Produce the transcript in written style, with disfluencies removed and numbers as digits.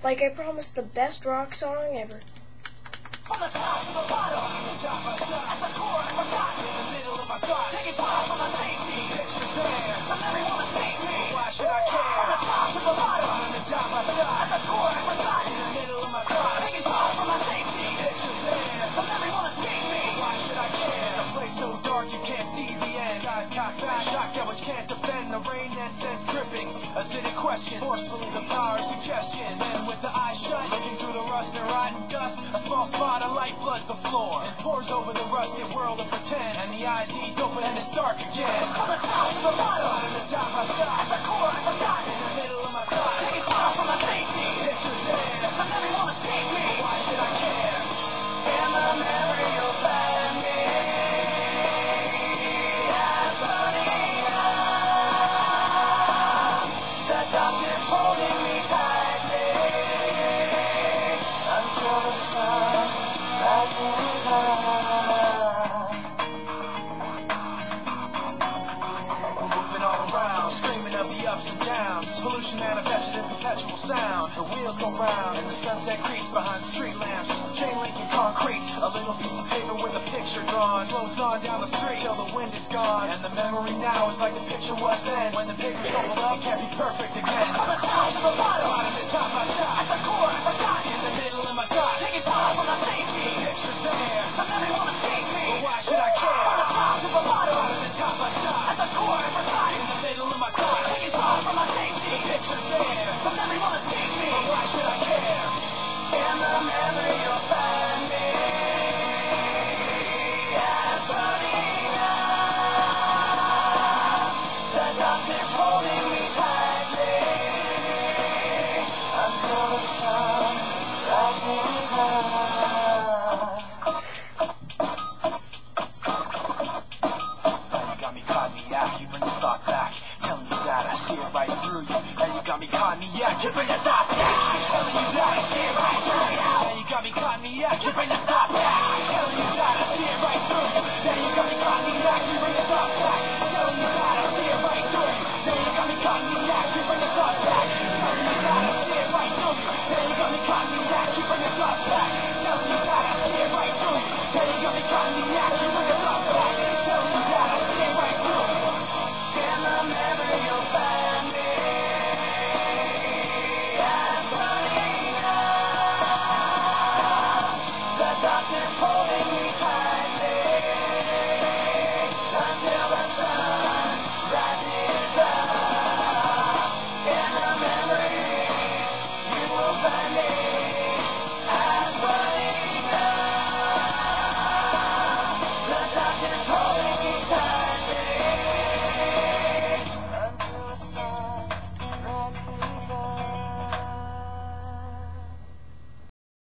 Like I promised, the best rock song ever. From the top to the bottom, the top I start, at the core I forgot, in the middle of my thoughts, taking fire from my safety, pictures there, but everyone mistake me, why should I care? From the top to the bottom, the top I start, at the core I forgot, in the middle of my thoughts, taking fire from my safety, pictures there, but everyone escape me, why should I care? It's a place so dark you can't see the end, eyes cocked back, shotgun which can't defend, the rain and sense dripping, acidic questions, forcefully the power of suggestion, then with the eyes shut, looking through the rust and rotten dust, a small spot of light floods the floor and pours over the rusted world of pretend, and the eyes ease open and it's dark again. From the top to the bottom, the top I stop, at the core I forgot, in the middle of my thoughts, taking fire from my safety, pictures there, but everyone escape me, why should I care? In the memory of bad me, as burning up, the darkness holding me tightly, until the sun rises up. Moving all around, screaming of the ups and downs. Pollution manifested in perpetual sound. The wheels go round and the sunset creeps behind street lamps. Chain link and concrete, a little piece of paper with a picture drawn. Floats on down the street till the wind is gone. And the memory now is like the picture was then. When the paper's crumpled up, it can't be perfect again. From the top to the bottom, bottom to top I stop. At the core I forgot, in the middle of my thoughts, taking fire from my safety, pictures there, but everyone escape me, but why should I care? From the top to the bottom, bottom to top I stop. At the core I forgot, in the middle of my thoughts, taking fire from my safety, pictures there, but everyone escape me, but why should I care? In the memory of bad me, as burning up, the darkness holding me tightly, until the sun rises up. Now you got me caught me out, you bring the thought back, telling you that I see it right through you. Now you got me caught me out, you bring the thought back, telling you that I see it right through you. Now you got me caught me out, you bring the thought back, telling you that I see it right through you. Now you got me